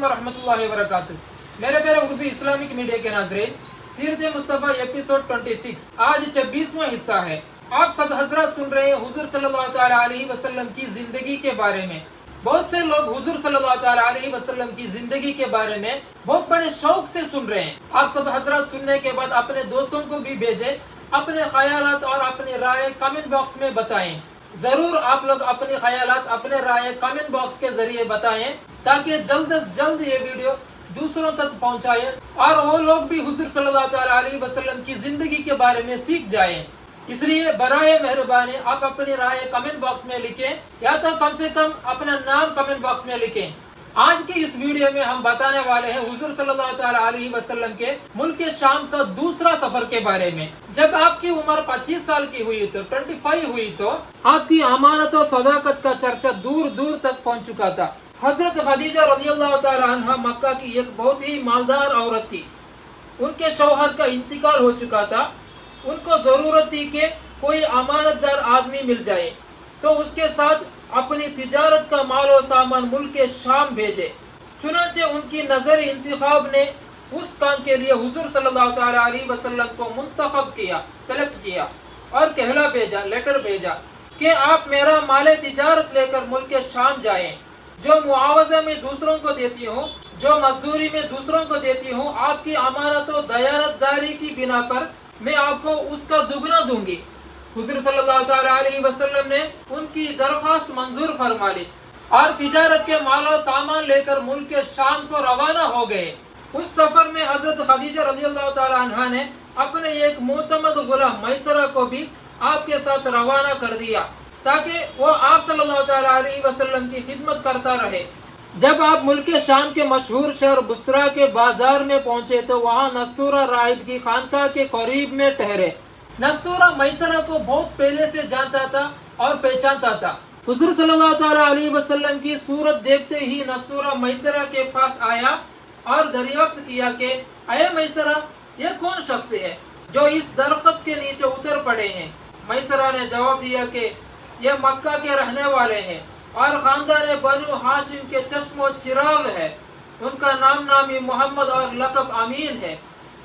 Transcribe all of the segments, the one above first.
अलैकुम वरहमतुल्लाहि वबरकातुहू। मेरे प्यारे उर्दू इस्लामिक मीडिया के नाज़रीन, सीरत मुस्तफ़ा एपिसोड 26 आज 26वां हिस्सा है। आप सब हजरत सुन रहे हैं हुजूर सल्लल्लाहु अलैहि वसल्लम की जिंदगी के बारे में। बहुत से लोग हुजूर सल्लल्लाहु अलैहि वसल्लम की जिंदगी के बारे में बहुत बड़े शौक से सुन रहे हैं। आप सब हजरत सुनने के बाद अपने दोस्तों को भी भेजें, अपने ख्यालात और अपनी राय कमेंट बॉक्स में बताएं। जरूर आप लोग अपने ख्यालात अपने राय कमेंट बॉक्स के जरिए बताएं, ताकि जल्द से जल्द ये वीडियो दूसरों तक पहुंचाए और वो लोग भी हुजूर सल्लल्लाहु अलैहि वसल्लम की जिंदगी के बारे में सीख जाएं। इसलिए बराए मेहरबानी आप अपनी राय कमेंट बॉक्स में लिखें, या तो कम से कम अपना नाम कमेंट बॉक्स में लिखें। आज की इस वीडियो में हम बताने वाले हैं हुजूर सल्लल्लाहु अलैहि वसल्लम के मुल्क शाम का दूसरा सफर के बारे में। जब आपकी उम्र 25 साल की हुई तो 25 हुई तो आपकी अमानत और सदाकत का चर्चा दूर दूर तक पहुंच चुका था। हजरत खदीजा रज़ियल्लाहु तआला अन्हा मक्का की एक बहुत ही मालदार औरत थी। उनके शौहर का इंतकाल हो चुका था। उनको जरूरत थी कि कोई अमानतदार आदमी मिल जाए तो उसके साथ अपनी तिजारत का माल और सामान मुल्क शाम भेजे। चुनांचे उनकी नजर इंतखाब ने उस काम के लिए हुजूर सल्लल्लाहु अलैहि वसल्लम को मुंतखब किया, सेलेक्ट किया और कहला भेजा, लेटर भेजा कि आप मेरा माल तिजारत लेकर मुल्क शाम जाएं। जो मुआवजा में दूसरों को देती हूँ, जो मजदूरी में दूसरों को देती हूँ, आपकी अमानत और दयानतदारी की बिना पर मैं आपको उसका दुगना दूंगी। हुजूर सल्लल्लाहु अलैहि वसल्लम ने उनकी दरख्वास्त मंजूर फरमा ली और तिजारत के माल और सामान लेकर मुल्क शाम को रवाना हो गए। उस सफर में हजरत खदीजा रज़ियल्लाहु तआला अन्हा ने अपने एक मोतमद गुलाम मैसरा को भी आपके साथ रवाना कर दिया, ताकि वो आप सल्लल्लाहु अलैहि वसल्लम की खिदमत करता रहे। जब आप मुल्क शाम के मशहूर शहर बुसरा के बाजार में पहुंचे तो वहाँ नस्तूरा राहिब की खानका के करीब में ठहरे। नस्तूरा मैसरा को बहुत पहले से जानता था और पहचानता था। हुजूर सल्लल्लाहु अलैहि वसल्लम की सूरत देखते ही नस्तूरा मैसरा के पास आया और दरियाफ्त किया कि अये मैसरा, ये कौन शख्स है जो इस दरख्त के नीचे उतर पड़े हैं। मैसरा ने जवाब दिया कि ये मक्का के रहने वाले हैं और खानदान बनु हाशिम के चश्मो चिराग है। उनका नाम नामी मोहम्मद और लक़ब अमीन है।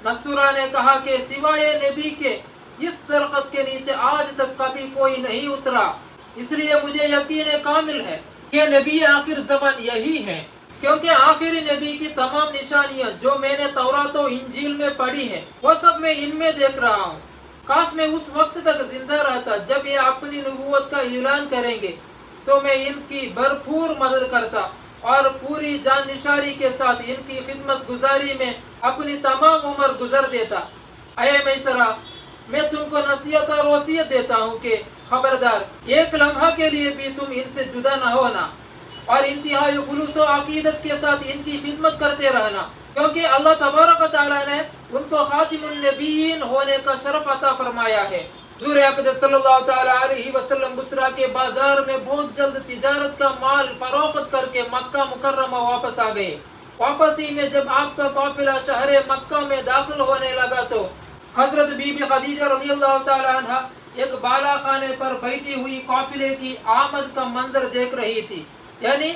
नस्तूरा ने कहा कि सिवाय नबी के इस दरख्त के नीचे आज तक कभी कोई नहीं उतरा, इसलिए मुझे यकीन कामिल है कि नबी आखिर ज़मान यही है, क्योंकि आखिरी नबी की तमाम निशानियां जो मैंने तौरात और इंजील में पढ़ी है वो सब मैं इनमें देख रहा हूँ। काश मैं उस वक्त तक जिंदा रहता जब ये अपनी नबूवत का ऐलान करेंगे, तो मैं इनकी भरपूर मदद करता और पूरी जान निशारी के साथ इनकी खिदमत गुजारी में अपनी तमाम उम्र गुजर देता। अये मैसरा, मैं तुमको नसीहत और वसीयत देता हूँ कि खबरदार, एक लम्हा के लिए भी तुम इनसे जुदा न होना और इंतहाई खुलूस और अकीदत के साथ इनकी खिदमत करते रहना, क्योंकि अल्लाह तबारक व तआला ने उनको खातिमुन नबीयीन होने का शरफ अता फरमाया है। हुजूर अक़दस सल्लल्लाहु अलैहि वसल्लम बुसरा के बाजार में बहुत जल्द तिजारत का माल फरोख्त करके मक्का मुकर्रमा वापस आ गए। वापसी में जब आपका काफिला शहर मक्का में दाखिल होने लगा तो हजरत बीबी खदीजा रज़ियल्लाहु तआला अन्हा एक बाला खाने पर बैठी हुई काफिले की आमद का मंजर देख रही थी। यानी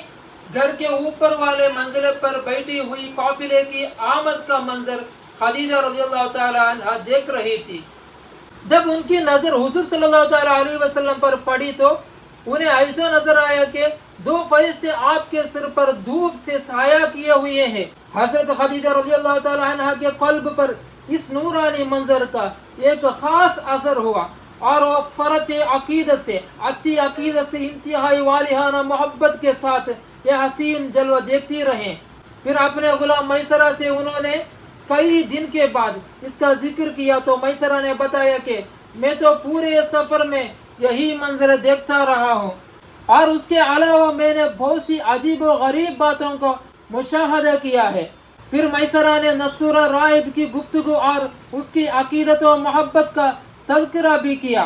घर के ऊपर वाले मंजिल पर बैठी हुई काफिले की आमद का मंजर खदीजा रज़ियल्लाहु तआला अन्हा देख रही थी। जब उनकी नजर हुजूर सल्लल्लाहु अलैहि वसल्लम पर पड़ी तो उन्हें ऐसा नजर आया कि दो फरिश्ते आपके सिर पर धूप से साया किए हुए हैं। हजरत खदीजा रज़ियल्लाहु तआला अन्हा के कल्ब पर इस नूरानी मंजर का एक खास असर हुआ और वो फरत अकीदत से, अच्छी अकीदत से इंतहाई वालिहाना मोहब्बत के साथ ये हसीन जलवा देखती रहे। फिर अपने गुलाम मैसरा से उन्होंने कई दिन के बाद इसका जिक्र किया तो मैसरा ने बताया कि मैं तो पूरे सफर में यही मंजर देखता रहा हूँ और उसके अलावा मैंने बहुत सी अजीब व गरीब बातों को मुशाहदा किया है। फिर मैसरा ने नस्तूरा राहिब की गुफ्तगू और उसकी अकीदत व मोहब्बत का तज़किरा भी किया।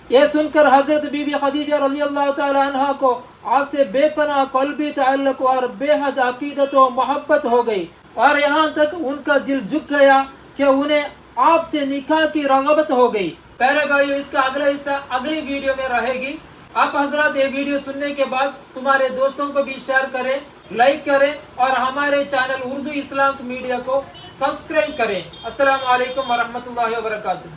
ये सुनकर हजरत बीबी खदीजा रज़ियल्लाहु तआला अन्हा को आपसे बेपनाह कल्बी ताल्लुक़ और बेहद अकीदत व मोहब्बत हो गई और यहाँ तक उनका दिल झुक गया कि उन्हें आपसे निकाह की रग़बत हो गई। प्यारे भाइयों, इसका अगला हिस्सा अगली वीडियो में रहेगी। आप हजरत ये वीडियो सुनने के बाद तुम्हारे दोस्तों को भी शेयर करें लाइक करें और हमारे चैनल उर्दू इस्लामिक मीडिया को सब्सक्राइब करें। अस्सलाम वालेकुम वरहमतुल्लाहि वबरकातुहू।